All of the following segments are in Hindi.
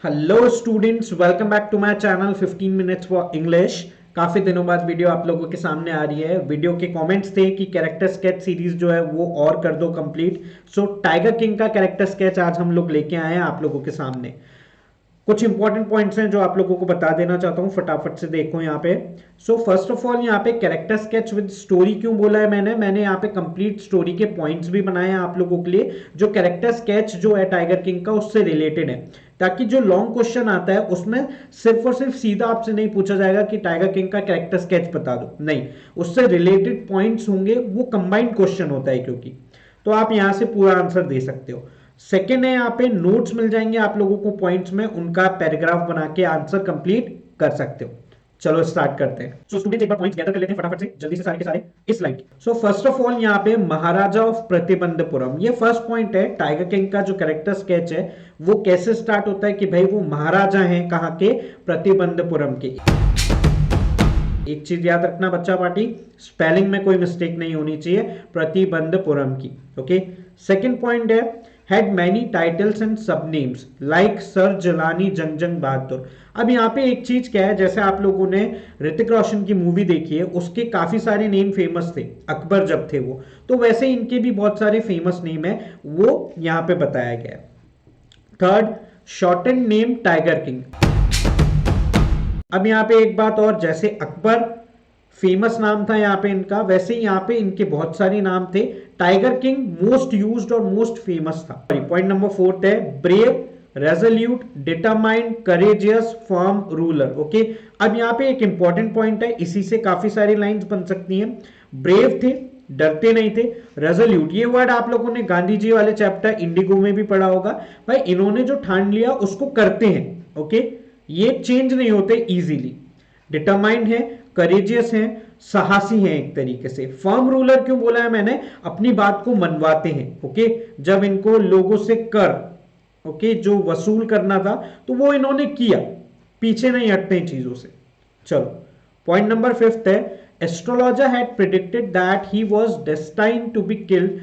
Hello students, welcome back to my channel 15 minutes for English. काफी दिनों बाद वीडियो आप लोगों के सामने आ रही है। वीडियो के कमेंट्स थे कि कैरेक्टर स्केच सीरीज जो है वो और कर दो कंप्लीट। सो टाइगर किंग का कैरेक्टर स्केच आज हम लोग लेके आए हैं आप लोगों के सामने। कुछ इंपॉर्टेंट पॉइंट्स हैं जो आप लोगों को बता देना चाहता हूं, फटाफट से देखो यहाँ पे। सो फर्स्ट ऑफ ऑल यहाँ पे कैरेक्टर स्केच विद स्टोरी क्यों बोला है मैंने यहाँ पे कंप्लीट स्टोरी के पॉइंट्स भी बनाए हैं आप लोगों के लिए, जो कैरेक्टर स्केच जो है टाइगर किंग का उससे रिलेटेड है, ताकि जो लॉन्ग क्वेश्चन आता है उसमें सिर्फ और सिर्फ सीधा आपसे नहीं पूछा जाएगा कि टाइगर किंग का कैरेक्टर स्केच बता दो, नहीं, उससे रिलेटेड पॉइंट्स होंगे, वो कंबाइंड क्वेश्चन होता है क्योंकि, तो आप यहां से पूरा आंसर दे सकते हो। सेकेंड है, यहाँ पे नोट्स मिल जाएंगे आप लोगों को पॉइंट्स में, उनका पैराग्राफ बना के आंसर कंप्लीट कर सकते हो। चलो स्टार्ट करते हैं। सो स्टूडेंट्स एक बार पॉइंट्स गैदर कर लेते हैं फटाफट से, जल्दी से सारे के सारे इस line. So first of all यहाँ पे महाराजा ऑफ प्रतिबंधपुरम, ये फर्स्ट पॉइंट है। टाइगर किंग का जो कैरेक्टर स्केच है वो कैसे स्टार्ट होता है कि भाई वो महाराजा हैं कहाँ के, प्रतिबंधपुरम के। एक चीज याद रखना बच्चा पार्टी, स्पेलिंग में कोई मिस्टेक नहीं होनी चाहिए, प्रतिबंधपुरम की। ओके, सेकंड पॉइंट है had many titles and subnames like sir Jalani Jang Jang बहादुर। अब यहाँ पे एक चीज क्या है, जैसे आप लोगों ने ऋतिक रोशन की मूवी देखी है, उसके काफी सारे नेम फेमस थे अकबर जब थे वो, तो वैसे इनके भी बहुत सारे फेमस नेम है, वो यहाँ पे बताया गया है। Third, shortened name tiger king. अब यहाँ पे एक बात और, जैसे अकबर फेमस नाम था यहाँ पे इनका, वैसे ही यहाँ पे इनके बहुत सारे नाम थे। टाइगर किंग मोस्ट यूज्ड और मोस्ट फेमस था। पॉइंट नंबर फोर्थ है brave, resolute, determined, courageous, firm, ruler. Okay, अब यहाँ पे एक इंपॉर्टेंट पॉइंट है, इसी से काफी सारी लाइंस बन सकती हैं। ब्रेव थे, डरते नहीं थे। रेजोल्यूट, ये वर्ड आप लोगों ने गांधी जी वाले चैप्टर इंडिगो में भी पढ़ा होगा। भाई इन्होंने जो ठान लिया उसको करते हैं। ओके, ये चेंज नहीं होते इजीली। डिटरमाइंड है, करेजियस हैं, साहसी हैं एक तरीके से। फर्म रूलर क्यों बोला है मैंने, अपनी बात को मनवाते हैं। ओके, जब इनको लोगों से कर जो वसूल करना था तो वो इन्होंने किया, पीछे नहीं हटते इन चीजों से। चलो पॉइंट नंबर फिफ्थ है astrologer had predicted that he was destined to be killed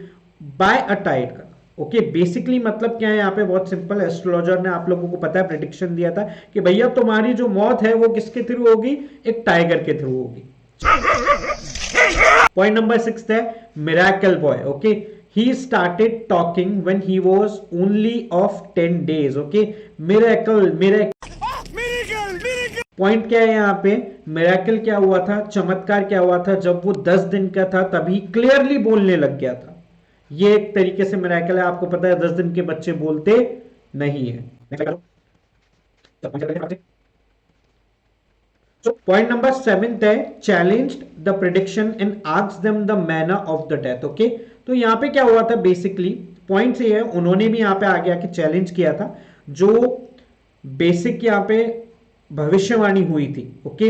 by a tiger. Okay, basically मतलब क्या है यहाँ पे, बहुत सिंपल। एस्ट्रोलॉजर ने आप लोगों को पता है प्रेडिक्शन दिया था कि भैया तुम्हारी जो मौत है वो किसके थ्रू होगी, एक टाइगर के थ्रू होगी। पॉइंट नंबर सिक्स है miracle boy. Okay, he started talking when he was only of 10 days. Okay, miracle point क्या है यहाँ पे, मिरेकल क्या हुआ था, चमत्कार क्या हुआ था, जब वो 10 दिन का था तभी क्लियरली बोलने लग गया था। ये एक तरीके से मिरेकल है। आपको पता है 10 दिन के बच्चे बोलते नहीं है। पॉइंट नंबर 7 है challenged the prediction and asked them the manner of the death. Okay, तो यहां पे क्या हुआ था, बेसिकली पॉइंट ये है, उन्होंने भी यहां पे आगे आके चैलेंज किया था, जो बेसिक यहां पे भविष्यवाणी हुई थी। ओके,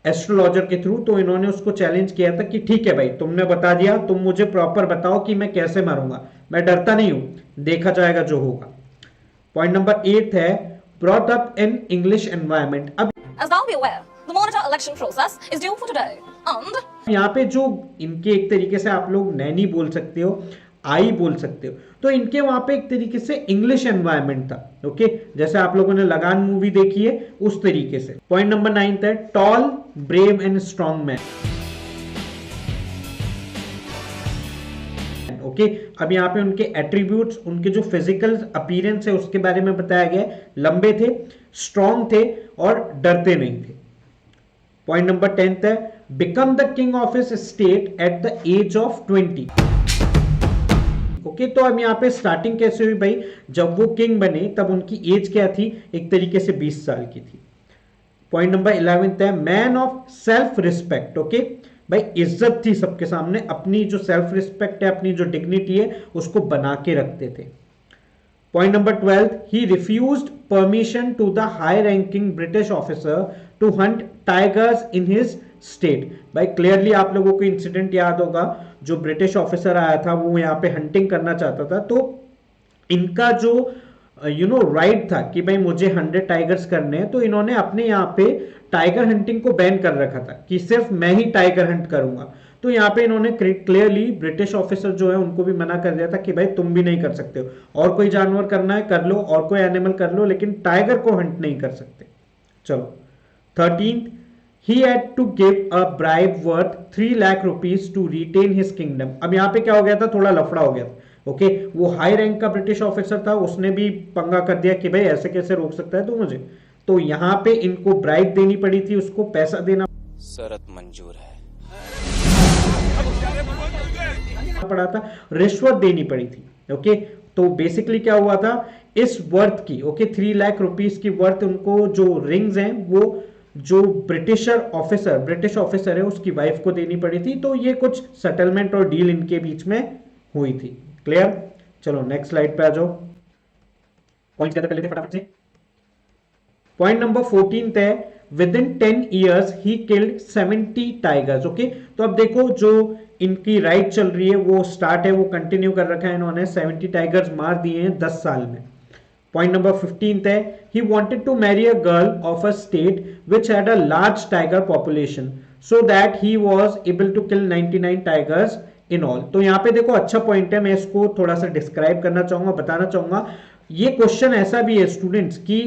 एस्ट्रोलॉजर के थ्रू, तो इन्होंने उसको चैलेंज किया था कि ठीक है भाई, तुमने बता दिया, तुम मुझे प्रॉपर बताओ कि मैं कैसे मरूंगा, मैं डरता नहीं हूं, देखा जाएगा जो होगा। पॉइंट नंबर 8 है brought up in English environment. अब As now be aware, the monitor election process is due for today, and यहाँ पे जो इनके एक तरीके से आप लोग नैनी बोल सकते हो, आई बोल सकते हो, तो इनके वहां पे एक तरीके से इंग्लिश एनवायरनमेंट था। ओके, जैसे आप लोगों ने लगान मूवी देखी है उस तरीके से। पॉइंट नंबर 9 है tall, brave and strong man. Okay, अब यहाँ पे उनके एट्रीब्यूट्स, उनके जो फिजिकल अपीयरेंस है उसके बारे में बताया गया है। लंबे थे, स्ट्रॉन्ग थे और डरते नहीं थे। पॉइंट नंबर 10 है become the king of his state at the age of 20। Okay, तो अब यहाँ पे स्टार्टिंग कैसे हुई भाई, जब वो किंग बने तब उनकी एज क्या थी, एक तरीके से 20 साल की थी। पॉइंट नंबर 11 है man of self respect. Okay, भाई इज्जत थी सबके सामने, अपनी जो सेल्फ रिस्पेक्ट है, अपनी जो डिग्निटी है उसको बना के रखते थे। Point number 12, he refused permission to the high ranking British officer to hunt tigers in his state. भाई क्लियरली आप लोगों को इंसिडेंट याद होगा, जो ब्रिटिश ऑफिसर आया था वो यहाँ पे हंटिंग करना चाहता था, तो इनका जो राइट था कि भाई मुझे 100 टाइगर्स करने हैं, तो इन्होंने अपने यहाँ पे टाइगर हंटिंग को बैन कर रखा था कि सिर्फ मैं ही टाइगर हंट करूंगा। तो यहाँ पे इन्होंने क्लियरली ब्रिटिश ऑफिसर जो है उनको भी मना कर दिया था कि भाई तुम भी नहीं कर सकते हो, और कोई जानवर करना है कर लो, और कोई एनिमल कर लो, लेकिन टाइगर को हंट नहीं कर सकते। चलो 13th, he had to give a bribe worth 3 lakh rupees to retain his kingdom। अब यहाँ पे क्या हो गया था, थोड़ा लफड़ा हो गया था। ओके, वो हाई रैंक का ब्रिटिश ऑफिसर था, उसने भी पंगा कर दिया कि भाई ऐसे कैसे रोक सकता है तू मुझे, तो यहाँ पे इनको ब्राइब देनी पड़ी थी, उसको पैसा देना शरत मंजूर है। पड़ा था, रिश्वत देनी पड़ी थी। ओके, तो बेसिकली क्या हुआ था, इस वर्थ की 3 लाख रुपीस की वर्थ उनको जो रिंग्स हैं वो जो ब्रिटिश ऑफिसर है उसकी वाइफ को देनी पड़ी थी। तो ये कुछ सेटलमेंट और डील इनके बीच में हुई थी। क्लियर? चलो नेक्स्ट स्लाइड पे आ जाओ, पॉइंट कर लेते फटाफट से। पॉइंट नंबर 14 है, with in 10 years he killed 70 tigers. Okay, तो अब देखो जो इनकी राइड चल रही है वो स्टार्ट है, वो कंटिन्यू कर रखा है इन्होंने, 70 टाइगर्स मार दिए हैं 10 साल में। पॉइंट नंबर 15 है, he wanted to marry a girl of a state which had a large tiger population so that he was able to kill 99 tigers in all। तो यहाँ पे देखो अच्छा पॉइंट है, मैं इसको थोड़ा सा डिस्क्राइब करना चाहूंगा, बताना चाहूंगा। ये क्वेश्चन ऐसा भी है स्टूडेंट्स कि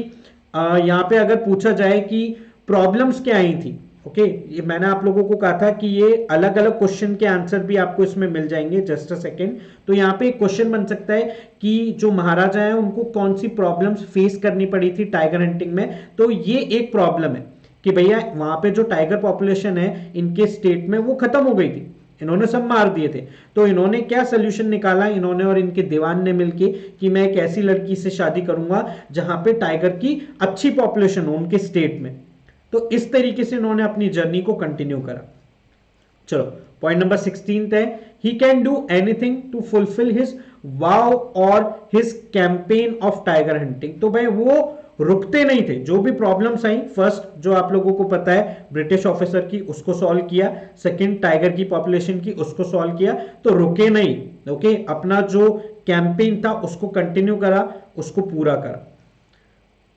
यहाँ पे अगर पूछा जाए कि प्रॉब्लम्स क्या आई थी, ओके, ये मैंने आप लोगों को कहा था कि ये अलग अलग क्वेश्चन के आंसर भी आपको इसमें मिल जाएंगे, जस्ट अ सेकेंड। तो यहाँ पे एक क्वेश्चन बन सकता है कि जो महाराजा हैं उनको कौन सी प्रॉब्लम्स फेस करनी पड़ी थी टाइगर हंटिंग में। तो ये एक प्रॉब्लम है कि भैया वहां पे जो टाइगर पॉपुलेशन है इनके स्टेट में वो खत्म हो गई थी, इन्होंने सब मार दिए थे। तो इन्होंने क्या सोल्यूशन निकाला, इन्होंने और इनके दीवान ने मिलके, कि मैं एक ऐसी लड़की से शादी करूंगा जहां पे टाइगर की अच्छी पॉपुलेशन हो उनके स्टेट में। तो इस तरीके से इन्होंने अपनी जर्नी को कंटिन्यू करा। चलो पॉइंट नंबर 16 है, he can do anything to fulfil his vow और his campaign of tiger hunting. तो भाई वो रुकते नहीं थे, जो भी प्रॉब्लम्स आई, फर्स्ट जो आप लोगों को पता है ब्रिटिश ऑफिसर की, उसको सॉल्व किया, सेकंड टाइगर की पॉपुलेशन की, उसको सॉल्व किया, तो रुके नहीं। ओके, अपना जो कैंपेन था उसको कंटिन्यू करा, उसको पूरा करा।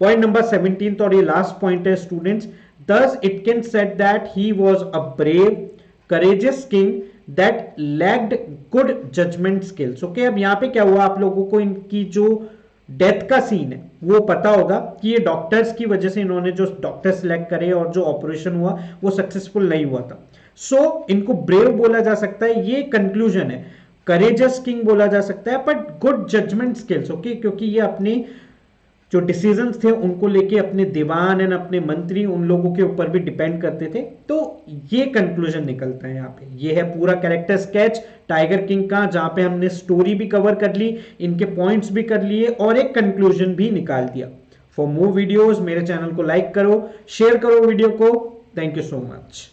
पॉइंट नंबर 17 और ये लास्ट पॉइंट है students, thus it can said that he was a brave courageous king that lacked good judgment skills। Okay, अब यहाँ पे क्या हुआ, आप लोगों को इनकी जो डेथ का सीन है वो पता होगा कि ये डॉक्टर्स की वजह से, इन्होंने जो डॉक्टर सिलेक्ट करे और जो ऑपरेशन हुआ वो सक्सेसफुल नहीं हुआ था। सो इनको ब्रेव बोला जा सकता है, ये कंक्लूजन है। करेजस किंग बोला जा सकता है, but good judgement skills. Okay, क्योंकि ये अपने जो डिसीजंस थे उनको लेके अपने दीवान एंड अपने मंत्री उन लोगों के ऊपर भी डिपेंड करते थे। तो ये कंक्लूजन निकलता है यहाँ पे। ये है पूरा कैरेक्टर स्केच टाइगर किंग का, जहां पे हमने स्टोरी भी कवर कर ली, इनके पॉइंट्स भी कर लिए और एक कंक्लूजन भी निकाल दिया। फॉर मोर वीडियोस मेरे चैनल को लाइक करो, शेयर करो वीडियो को। Thank you so much.